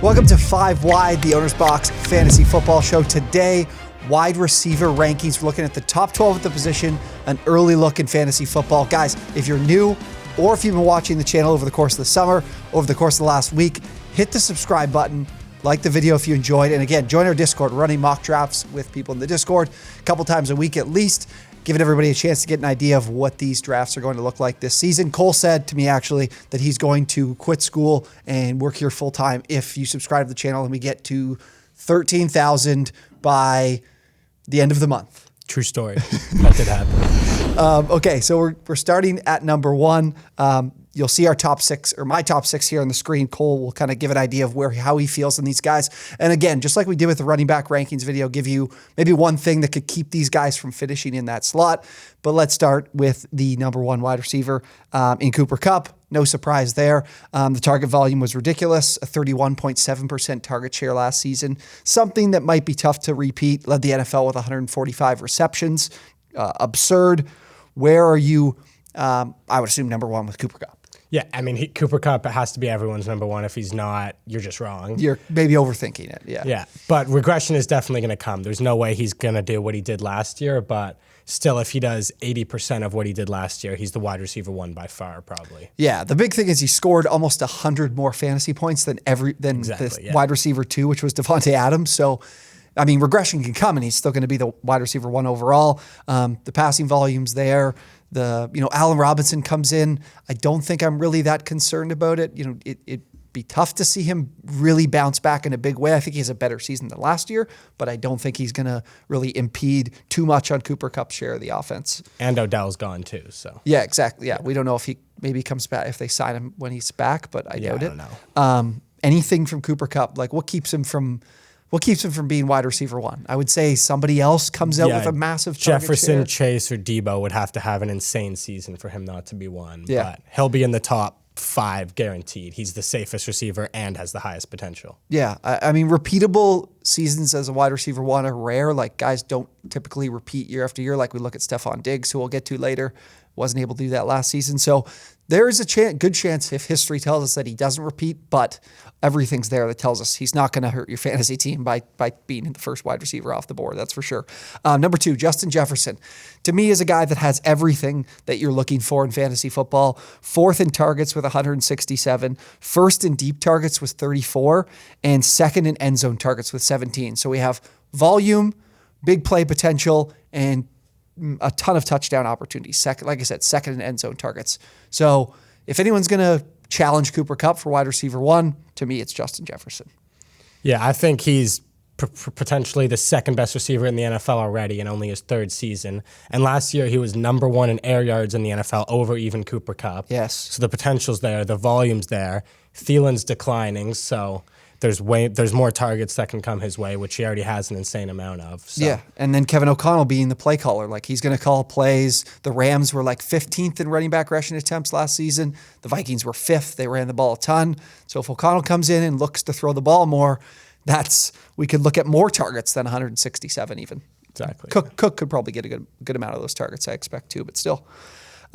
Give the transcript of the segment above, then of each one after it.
Welcome to 5 Wide, the OwnersBox Fantasy Football Show. Today, wide receiver rankings. We're looking at the top 12 at the position, an early look in fantasy football. Guys, if you're new or if you've been watching the channel over the course of the summer, over the course of the last week, hit the subscribe button, like the video if you enjoyed, and again, join our Discord. We're running mock drafts with people in the Discord a couple times a week at least, giving everybody a chance to get an idea of what these drafts are going to look like this season. Cole said to me, actually, that he's going to quit school and work here full-time if you subscribe to the channel and we get to 13,000 by the end of the month. True story. That did happen. Okay, so we're starting at number 1. You'll see our top 6, or my top 6 here on the screen. Cole will kind of give an idea of how he feels in these guys. And again, just like we did with the running back rankings video, give you maybe one thing that could keep these guys from finishing in that slot. But let's start with the number 1 wide receiver in Cooper Kupp. No surprise there. The target volume was ridiculous, a 31.7% target share last season. Something that might be tough to repeat. Led the NFL with 145 receptions. Absurd. Where are you? I would assume number 1 with Cooper Kupp. Yeah, I mean, Cooper Kupp has to be everyone's number 1. If he's not, you're just wrong. You're maybe overthinking it, yeah. Yeah, but regression is definitely going to come. There's no way he's going to do what he did last year, but still, if he does 80% of what he did last year, he's the wide receiver 1 by far, probably. Yeah, the big thing is he scored almost 100 more fantasy points than wide receiver 2, which was Davante Adams. So, I mean, regression can come, and he's still going to be the wide receiver 1 overall. The passing volume's there. Allen Robinson comes in. I don't think I'm really that concerned about it. It'd be tough to see him really bounce back in a big way. I think he has a better season than last year, but I don't think he's going to really impede too much on Cooper Kupp's share of the offense. And Odell's gone too, so. Yeah, exactly. Yeah, we don't know if he maybe comes back, if they sign him when he's back, but I doubt it. I don't know. Anything from Cooper Kupp, like what keeps him from being wide receiver 1? I would say somebody else comes out with a massive target Jefferson, share. Chase, or Deebo would have to have an insane season for him not to be 1. Yeah. But he'll be in the top 5 guaranteed. He's the safest receiver and has the highest potential. Yeah, I mean, repeatable seasons as a wide receiver 1 are rare. Like, guys don't typically repeat year after year. Like, we look at Stefon Diggs, who we'll get to later. Wasn't able to do that last season. So there is a good chance, if history tells us, that he doesn't repeat, but everything's there that tells us he's not going to hurt your fantasy team by being the first wide receiver off the board. That's for sure. Number 2, Justin Jefferson. To me, is a guy that has everything that you're looking for in fantasy football. 4th in targets with 167, 1st in deep targets with 34, and 2nd in end zone targets with 17. So we have volume, big play potential, and a ton of touchdown opportunities. Like I said, 2nd in end zone targets. So if anyone's going to challenge Cooper Kupp for wide receiver 1, to me, it's Justin Jefferson. Yeah, I think he's potentially the 2nd best receiver in the NFL already in only his 3rd season. And last year, he was number 1 in air yards in the NFL over even Cooper Kupp. Yes. So the potential's there, the volume's there. Thielen's declining, so there's more targets that can come his way, which he already has an insane amount of. So. Yeah, and then Kevin O'Connell being the play caller. Like, he's going to call plays. The Rams were like 15th in running back rushing attempts last season. The Vikings were 5th. They ran the ball a ton. So if O'Connell comes in and looks to throw the ball more, we could look at more targets than 167 even. Exactly. Cook could probably get a good amount of those targets, I expect, too, but still.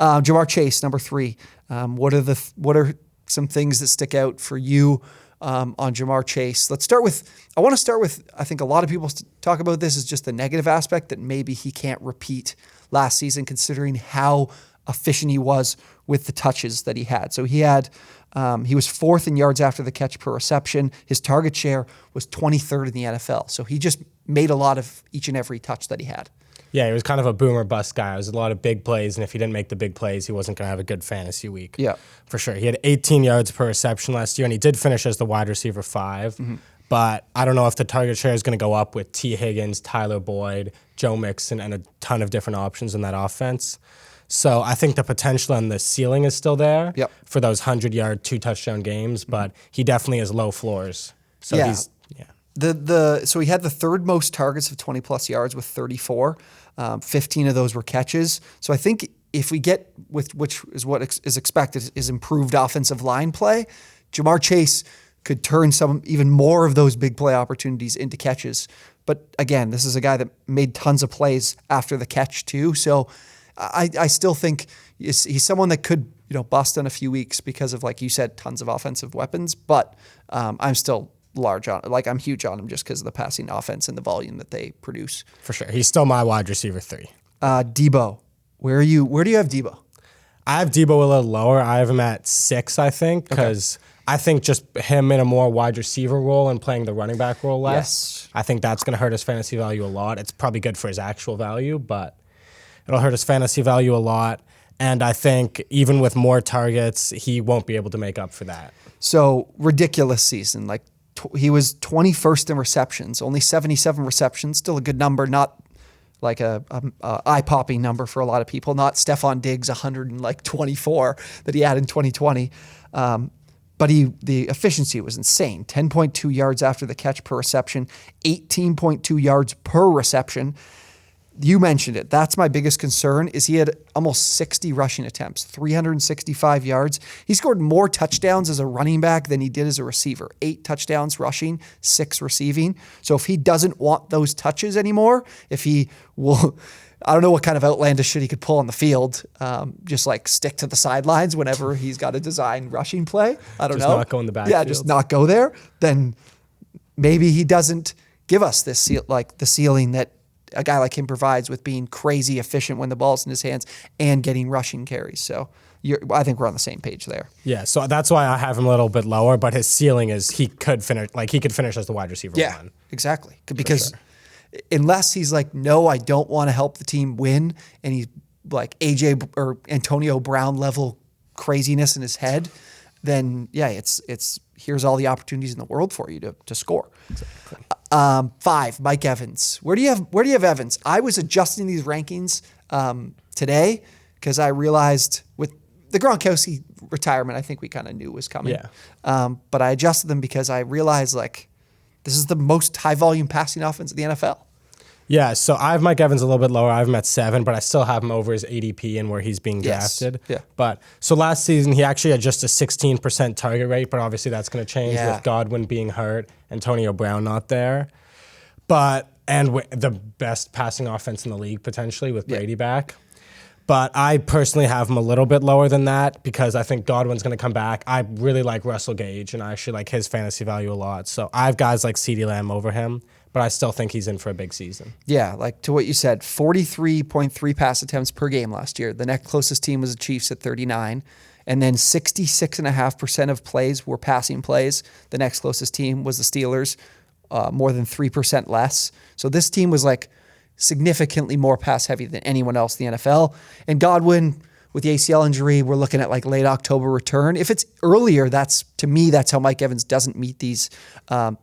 Jamar Chase, number 3. What are some things that stick out for you on Jamar Chase? I want to start with, I think a lot of people talk about this as just the negative aspect, that maybe he can't repeat last season considering how efficient he was with the touches that he had. So he was 4th in yards after the catch per reception. His target share was 23rd in the NFL. So he just made a lot of each and every touch that he had. Yeah, he was kind of a boomer bust guy. It was a lot of big plays, and if he didn't make the big plays, he wasn't going to have a good fantasy week. Yeah. For sure. He had 18 yards per reception last year, and he did finish as the wide receiver 5. Mm-hmm. But I don't know if the target share is going to go up with T. Higgins, Tyler Boyd, Joe Mixon, and a ton of different options in that offense. So I think the potential and the ceiling is still there for those 100-yard, 2-touchdown games, but he definitely has low floors. So he's So he had the 3rd most targets of 20-plus yards with 34. 15 of those were catches. So I think if we get, which is what is expected, is improved offensive line play, Jamar Chase could turn even more of those big play opportunities into catches. But again, this is a guy that made tons of plays after the catch too. So I still think he's someone that could bust in a few weeks because of, like you said, tons of offensive weapons. But I'm still large on, like I'm huge on him just because of the passing offense and the volume that they produce. For sure. He's still my wide receiver 3. Deebo, where do you have Deebo? I have Deebo a little lower. I have him at 6, I think, because I think just him in a more wide receiver role and playing the running back role less. Yes. I think that's going to hurt his fantasy value a lot. It's probably good for his actual value, but it'll hurt his fantasy value a lot. And I think even with more targets, he won't be able to make up for that. So ridiculous season. Like he was 21st in receptions, only 77 receptions, still a good number, not like a eye-popping number for a lot of people, not Stefon Diggs 124 that he had in 2020. But the efficiency was insane. 10.2 yards after the catch per reception, 18.2 yards per reception. You mentioned it. That's my biggest concern is he had almost 60 rushing attempts, 365 yards. He scored more touchdowns as a running back than he did as a receiver. 8 touchdowns rushing, 6 receiving. So if he doesn't want those touches anymore, if he will, I don't know what kind of outlandish shit he could pull on the field, just like stick to the sidelines whenever he's got a design rushing play. I don't know. Just not go in the backfield. Yeah, just not go there. Then maybe he doesn't give us this the ceiling that a guy like him provides with being crazy efficient when the ball's in his hands and getting rushing carries. So I think we're on the same page there. Yeah, so that's why I have him a little bit lower, but his ceiling is he could finish as the wide receiver 1. Yeah, exactly. Because unless he's like, no, I don't want to help the team win, and he's like AJ or Antonio Brown level craziness in his head, then yeah, it's here's all the opportunities in the world for you to score. Exactly. 5, Mike Evans. Where do you have Evans? I was adjusting these rankings today because I realized with the Gronkowski retirement, I think we kind of knew was coming. Yeah. But I adjusted them because I realized like this is the most high volume passing offense in the NFL. Yeah, so I have Mike Evans a little bit lower. I have him at 7, but I still have him over his ADP and where he's being drafted. Yeah. But so last season, he actually had just a 16% target rate, but obviously that's going to change with Godwin being hurt, Antonio Brown not there. And the best passing offense in the league potentially with Brady back. But I personally have him a little bit lower than that because I think Godwin's going to come back. I really like Russell Gage, and I actually like his fantasy value a lot. So I have guys like CeeDee Lamb over him, but I still think he's in for a big season. Yeah, like to what you said, 43.3 pass attempts per game last year. The next closest team was the Chiefs at 39. And then 66.5% of plays were passing plays. The next closest team was the Steelers, more than 3% less. So this team was like significantly more pass heavy than anyone else in the NFL. And Godwin, with the ACL injury, we're looking at like late October return. If it's earlier, that's how Mike Evans doesn't meet these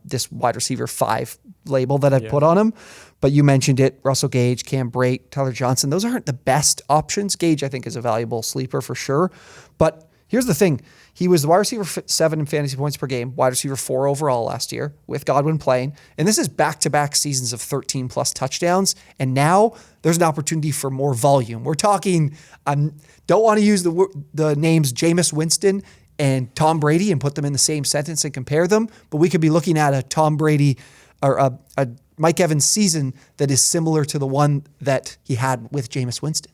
this wide receiver 5 label that I've put on him. But you mentioned it, Russell Gage, Cam Brate, Tyler Johnson. Those aren't the best options. Gage, I think, is a valuable sleeper for sure. But here's the thing. He was the wide receiver 7 in fantasy points per game, wide receiver 4 overall last year with Godwin playing. And this is back-to-back seasons of 13-plus touchdowns. And now there's an opportunity for more volume. We're talking, don't want to use the names Jameis Winston and Tom Brady and put them in the same sentence and compare them, but we could be looking at a Tom Brady or a Mike Evans season that is similar to the one that he had with Jameis Winston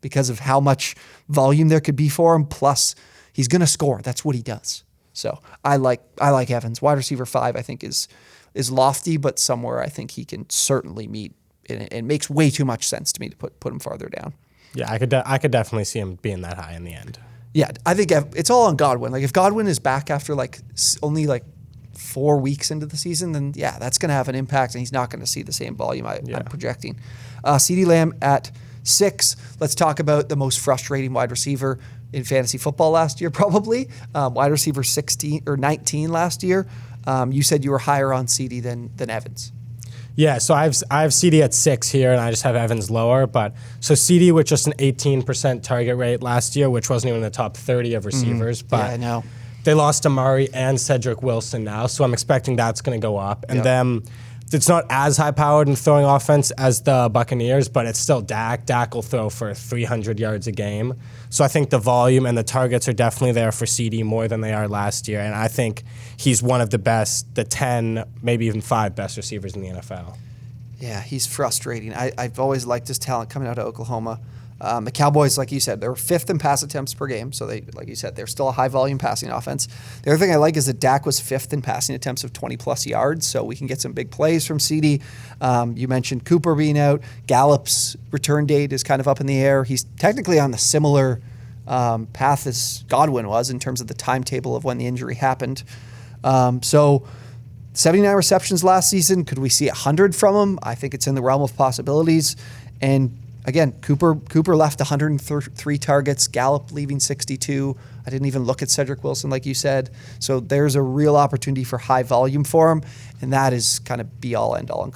because of how much volume there could be for him, plus he's going to score. That's what he does. So I like Evans. Wide receiver 5, I think, is lofty, but somewhere I think he can certainly meet. It makes way too much sense to me to put him farther down. Yeah, I could definitely see him being that high in the end. Yeah, I think it's all on Godwin. Like if Godwin is back after like only like 4 weeks into the season, then yeah, that's going to have an impact, and he's not going to see the same volume I'm projecting. CeeDee Lamb at 6. Let's talk about the most frustrating wide receiver in fantasy football last year, probably. Wide receiver 16 or 19 last year. You said you were higher on CeeDee than Evans. Yeah, so I have CeeDee at 6 here, and I just have Evans lower. But so CeeDee with just an 18% target rate last year, which wasn't even in the top 30 of receivers. But yeah, I know. They lost Amari and Cedric Wilson now, so I'm expecting that's going to go up. And then it's not as high-powered in throwing offense as the Buccaneers, but it's still Dak. Dak will throw for 300 yards a game. So I think the volume and the targets are definitely there for CeeDee more than they are last year. And I think he's one of the best, the 10, maybe even 5 best receivers in the NFL. Yeah, he's frustrating. I've always liked his talent coming out of Oklahoma. The Cowboys, like you said, they're fifth in pass attempts per game. So they, like you said, they're still a high volume passing offense. The other thing I like is that Dak was fifth in passing attempts of 20 plus yards. So we can get some big plays from CeeDee. You mentioned Cooper being out. Gallup's return date is kind of up in the air. He's technically on the similar path as Godwin was in terms of the timetable of when the injury happened. So 79 receptions last season. Could we see 100 from him? I think it's in the realm of possibilities. And again, Cooper left 103 targets, Gallup leaving 62. I didn't even look at Cedric Wilson like you said. So there's a real opportunity for high volume for him, and that is kind of be all end all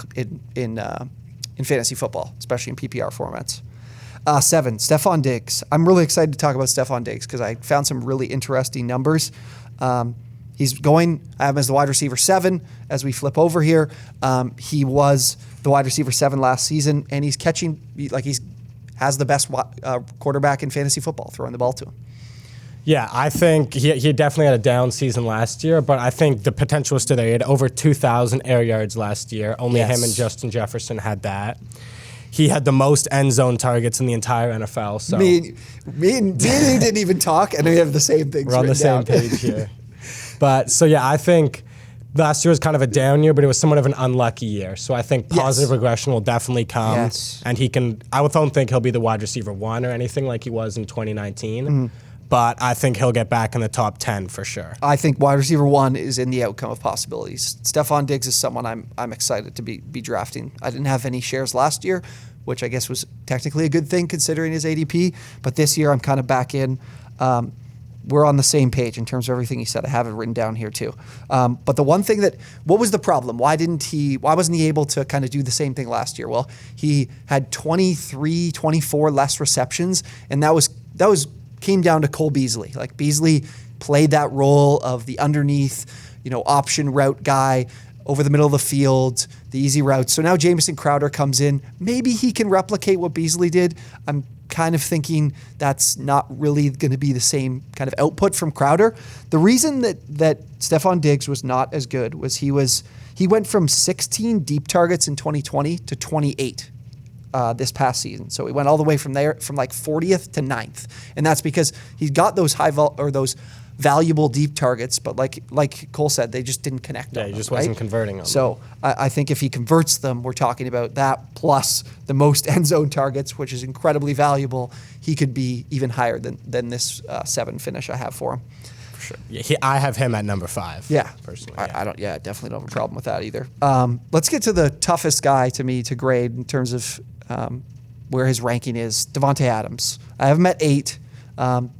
in fantasy football, especially in PPR formats. 7, Stefon Diggs. I'm really excited to talk about Stefon Diggs because I found some really interesting numbers. He's going, I have him as the wide receiver 7 as we flip over here. He was the wide receiver 7 last season, and he's catching, like he's has the best quarterback in fantasy football, throwing the ball to him. Yeah, I think he definitely had a down season last year, but I think the potential was still there. He had over 2,000 air yards last year. Only him and Justin Jefferson had that. He had the most end zone targets in the entire NFL. So me and you didn't even talk, and we have the same things. We're on the same page here. But so yeah, I think last year was kind of a down year, but it was somewhat of an unlucky year. So I think positive regression will definitely come. Yes. And he can, I don't think he'll be the wide receiver 1 or anything like he was in 2019. But I think he'll get back in the top 10 for sure. I think wide receiver 1 is in the outcome of possibilities. Stefon Diggs is someone I'm excited to be drafting. I didn't have any shares last year, which I guess was technically a good thing considering his ADP. But this year I'm kind of back in. We're on the same page in terms of everything he said. I have it written down here too. But the one thing what was the problem? Why wasn't he able to kind of do the same thing last year? Well, he had 23, 24 less receptions, and that came down to Cole Beasley. Like Beasley played that role of the underneath, option route guy over the middle of the field, the easy routes. So now Jamison Crowder comes in. Maybe he can replicate what Beasley did. I'm kind of thinking that's not really going to be the same kind of output from Crowder. The reason that Stefon Diggs was not as good was he went from 16 deep targets in 2020 to 28 this past season. So he went all the way from there, from like 40th to 9th. And that's because he's got those those valuable deep targets, but like Cole said, they just didn't connect. Yeah, he just wasn't converting them. So I think if he converts them, we're talking about that plus the most end zone targets, which is incredibly valuable. He could be even higher than this 7 finish I have for him. For sure. Yeah, I have him at number 5. Yeah, personally. I don't. Yeah, definitely don't have a problem with that either. Let's get to the toughest guy to me to grade in terms of where his ranking is. Davante Adams. I have him at 8.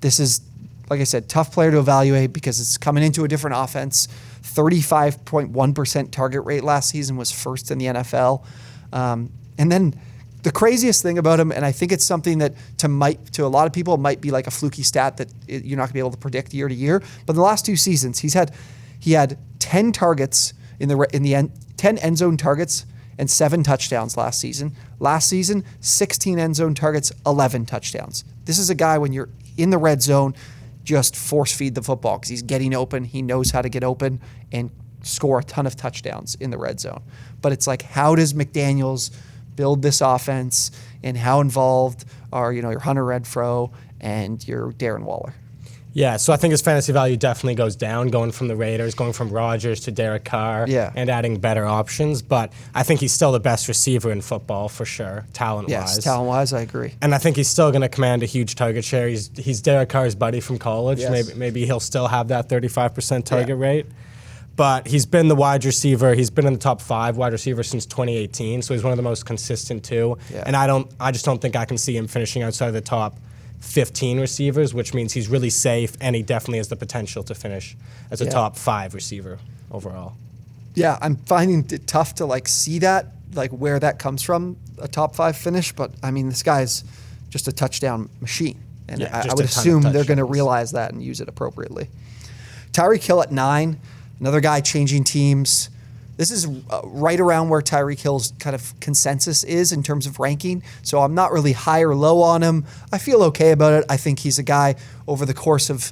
This is, like I said, tough player to evaluate because it's coming into a different offense. 35.1% target rate last season, was first in the NFL. And then the craziest thing about him, and I think it's something that to a lot of people might be like a fluky stat that you're not going to be able to predict year to year. But in the last 2 seasons, he had 10 targets in the end, 10 end zone targets and 7 touchdowns last season. Last season, 16 end zone targets, 11 touchdowns. This is a guy, when you're in the red zone, just force feed the football because he's getting open. He knows how to get open and score a ton of touchdowns in the red zone. But it's like, how does McDaniels build this offense, and how involved are your Hunter Renfrow and your Darren Waller? Yeah, so I think his fantasy value definitely goes down, going from the Raiders, going from Rodgers to Derek Carr, and adding better options. But I think he's still the best receiver in football for sure, talent-wise. Yes, talent-wise, I agree. And I think he's still going to command a huge target share. He's Derek Carr's buddy from college. Yes. Maybe he'll still have that 35% target rate. But he's been the wide receiver. He's been in the top 5 wide receivers since 2018, so he's one of the most consistent too. Yeah. And I just don't think I can see him finishing outside of the top 15 receivers, which means he's really safe, and he definitely has the potential to finish as a top 5 receiver overall. Yeah, I'm finding it tough to see that, where that comes from, a top 5 finish. But I mean, this guy's just a touchdown machine, and I would assume they're going to realize that and use it appropriately. Tyreek Hill at 9, another guy changing teams. This is right around where Tyreek Hill's kind of consensus is in terms of ranking. So I'm not really high or low on him. I feel okay about it. I think he's a guy over the course of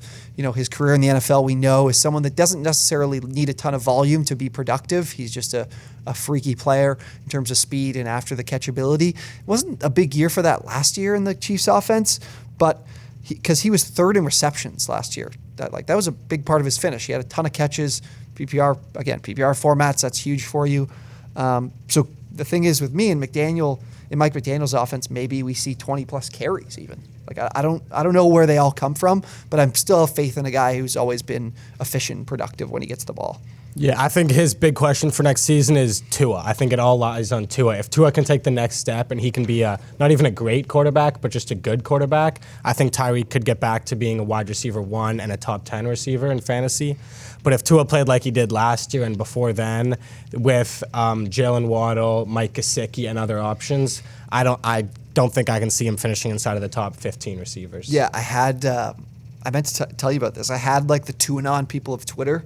his career in the NFL we know is someone that doesn't necessarily need a ton of volume to be productive. He's just a freaky player in terms of speed and after the catch ability. It wasn't a big year for that last year in the Chiefs offense, but because he was third in receptions last year. That was a big part of his finish. He had a ton of catches. PPR formats, that's huge for you. So the thing is with me and Mike McDaniel's offense, maybe we see 20 plus carries even. I don't know where they all come from, but I'm still have faith in a guy who's always been efficient and productive when he gets the ball. Yeah, I think his big question for next season is Tua. I think it all lies on Tua. If Tua can take the next step and he can be not even a great quarterback, but just a good quarterback, I think Tyreek could get back to being a wide receiver 1 and a top 10 receiver in fantasy. But if Tua played like he did last year and before then with Jalen Waddle, Mike Gesicki, and other options, I don't think I can see him finishing inside of the top 15 receivers. Yeah, I meant to tell you about this. I had the two-and-on people of Twitter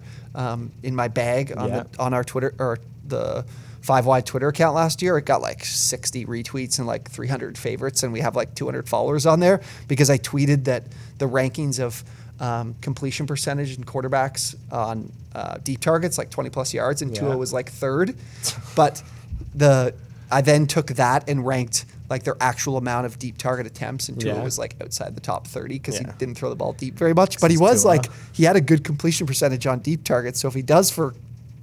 in my bag on our Twitter or the 5Wide Twitter account last year. It got 60 retweets and 300 favorites, and we have 200 followers on there because I tweeted that the rankings of completion percentage and quarterbacks on deep targets 20 plus yards, and Tua was third. But I then took that and ranked their actual amount of deep target attempts, and Tua was outside the top 30 because he didn't throw the ball deep very much. But he was he had a good completion percentage on deep targets. So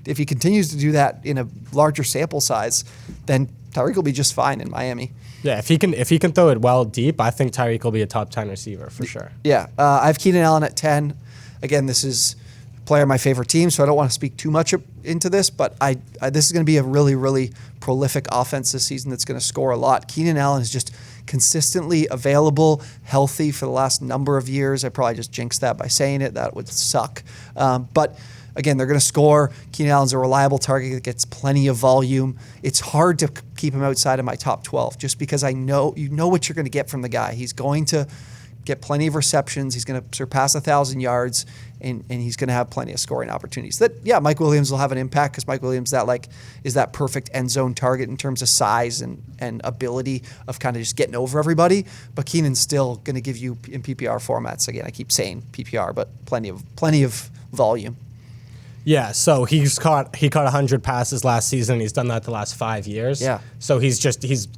if he continues to do that in a larger sample size, then Tyreek will be just fine in Miami. Yeah, if he can throw it well deep, I think Tyreek will be a top 10 receiver for sure. Yeah, I have Keenan Allen at 10. Again, this is a player on my favorite team, so I don't want to speak too much into this, but this is going to be a really, really prolific offense this season that's going to score a lot. Keenan Allen is just consistently available, healthy for the last number of years. I probably just jinxed that by saying it. That would suck. But again, they're going to score. Keenan Allen's a reliable target that gets plenty of volume. It's hard to keep him outside of my top 12 just because you know what you're going to get from the guy. He's going to get plenty of receptions. He's going to surpass 1,000 yards, and he's going to have plenty of scoring opportunities. Mike Williams will have an impact because Mike Williams is that perfect end zone target in terms of size and ability of kind of just getting over everybody. But Keenan's still going to give you in PPR formats. Again, I keep saying PPR, but plenty of volume. Yeah, so he caught 100 passes last season, and he's done that the last 5 years. Yeah. So he's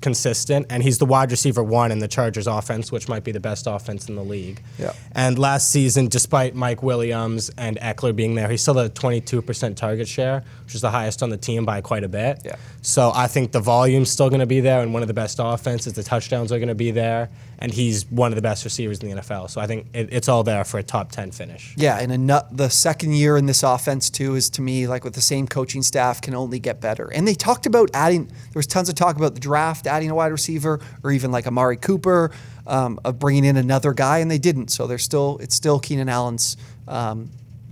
consistent, and he's the wide receiver 1 in the Chargers offense, which might be the best offense in the league. Yeah. And last season, despite Mike Williams and Eckler being there, he still had a 22% target share, which is the highest on the team by quite a bit. Yeah. So I think the volume's still going to be there, and one of the best offenses, the touchdowns are going to be there, and he's one of the best receivers in the NFL. So I think it's all there for a top 10 finish. Yeah, and the second year in this offense too is, to me, with the same coaching staff, can only get better. And they talked about there was tons of talk about the draft, adding a wide receiver, or even Amari Cooper, of bringing in another guy, and they didn't. So it's still Keenan Allen's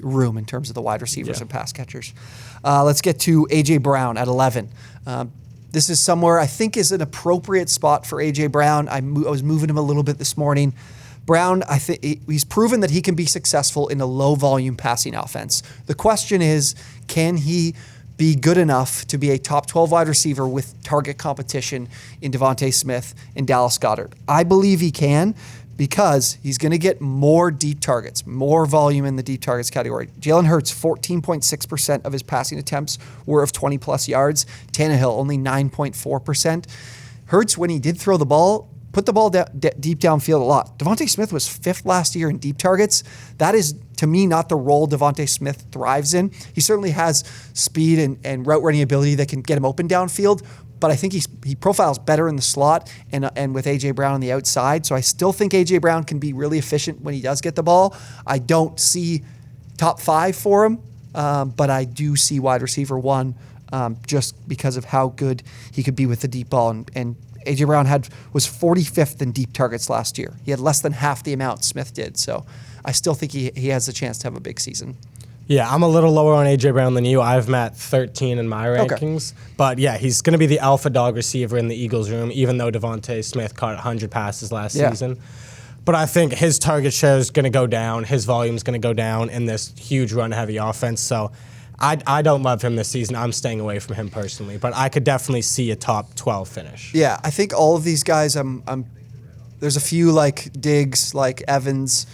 room in terms of the wide receivers and pass catchers. Let's get to A.J. Brown at 11. This is somewhere I think is an appropriate spot for A.J. Brown. I was moving him a little bit this morning. Brown, I think he's proven that he can be successful in a low-volume passing offense. The question is, can he be good enough to be a top 12 wide receiver with target competition in Davante Smith and Dallas Goedert? I believe he can because he's going to get more deep targets, more volume in the deep targets category. Jalen Hurts, 14.6% of his passing attempts were of 20-plus yards. Tannehill, only 9.4%. Hurts, when he did throw the ball, put the ball deep downfield a lot. Davante Smith was 5th last year in deep targets. That is, to me, not the role Davante Smith thrives in. He certainly has speed and route running ability that can get him open downfield, but I think he profiles better in the slot and with A.J. Brown on the outside. So I still think A.J. Brown can be really efficient when he does get the ball. I don't see top 5 for him, but I do see wide receiver 1 just because of how good he could be with the deep ball. And A.J. Brown was 45th in deep targets last year. He had less than half the amount Smith did. So I still think he has a chance to have a big season. Yeah, I'm a little lower on A.J. Brown than you. I've him at 13 in my rankings. Okay. But yeah, he's going to be the alpha dog receiver in the Eagles room, even though Davante Smith caught 100 passes last season. But I think his target share is going to go down. His volume is going to go down in this huge run-heavy offense. So I don't love him this season. I'm staying away from him personally, but I could definitely see a top 12 finish. Yeah, I think all of these guys, there's a few like Diggs, like Evans,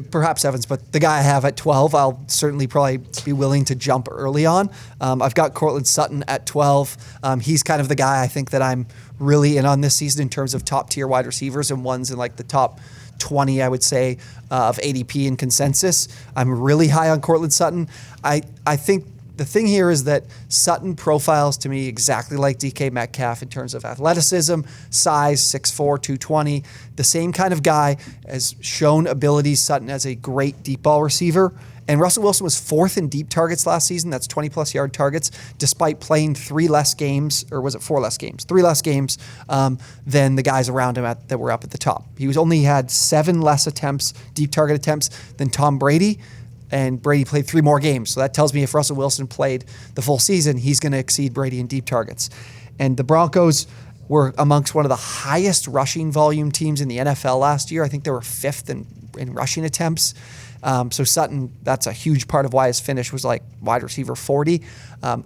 perhaps Evans, but the guy I have at 12, I'll certainly probably be willing to jump early on. I've got Courtland Sutton at 12. He's kind of the guy I think that I'm really in on this season in terms of top tier wide receivers and ones in like the top 20, I would say, of ADP and consensus. I'm really high on Courtland Sutton. I think the thing here is that Sutton profiles to me exactly like DK Metcalf in terms of athleticism, size, 6'4", 220. The same kind of guy, has shown abilities. Sutton as a great deep ball receiver. And Russell Wilson was 4th in deep targets last season. That's 20-plus yard targets, despite playing 3 less games, or was it 4 less games? 3 less games than the guys around him that were up at the top. He only had 7 less attempts, deep target attempts, than Tom Brady. And Brady played 3 more games. So that tells me if Russell Wilson played the full season, he's going to exceed Brady in deep targets. And the Broncos were amongst one of the highest rushing volume teams in the NFL last year. I think they were 5th in rushing attempts. So Sutton, that's a huge part of why his finish was like wide receiver 40. I'm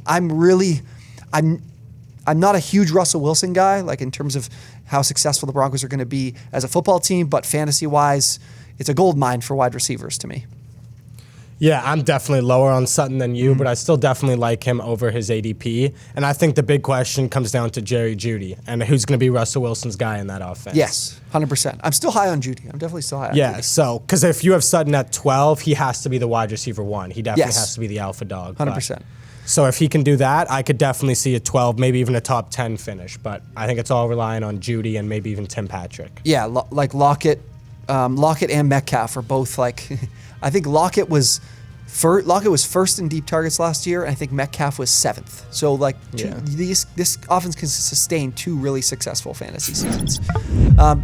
not a huge Russell Wilson guy, like in terms of how successful the Broncos are going to be as a football team, but fantasy-wise, it's a gold mine for wide receivers to me. Yeah, I'm definitely lower on Sutton than you, but I still definitely like him over his ADP. And I think the big question comes down to Jerry Jeudy and who's going to be Russell Wilson's guy in that offense. Yes, 100%. I'm still high on Jeudy. I'm definitely still high on Jeudy. Yeah, so, because if you have Sutton at 12, he has to be the wide receiver 1. He definitely has to be the alpha dog. 100%. So if he can do that, I could definitely see a 12, maybe even a top 10 finish. But I think it's all relying on Jeudy and maybe even Tim Patrick. Yeah, like Lockett and Metcalf are both like, I think Lockett was first in deep targets last year, and I think Metcalf was 7th. So like this offense can sustain 2 really successful fantasy seasons.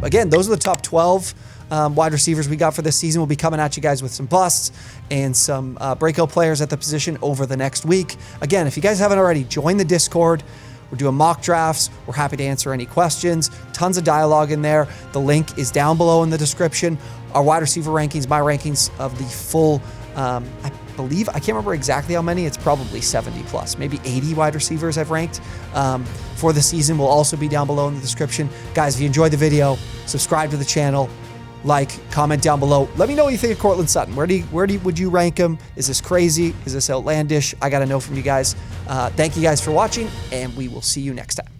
Again, those are the top 12 wide receivers we got for this season. We'll be coming at you guys with some busts and some breakout players at the position over the next week. Again, if you guys haven't already, join the Discord. We're doing mock drafts. We're happy to answer any questions. Tons of dialogue in there. The link is down below in the description. Our wide receiver rankings, my rankings of the full, I believe, I can't remember exactly how many. It's probably 70 plus, maybe 80 wide receivers I've ranked for the season will also be down below in the description. Guys, if you enjoyed the video, subscribe to the channel, like, comment down below. Let me know what you think of Courtland Sutton. Would you rank him? Is this crazy? Is this outlandish? I got to know from you guys. Thank you guys for watching, and we will see you next time.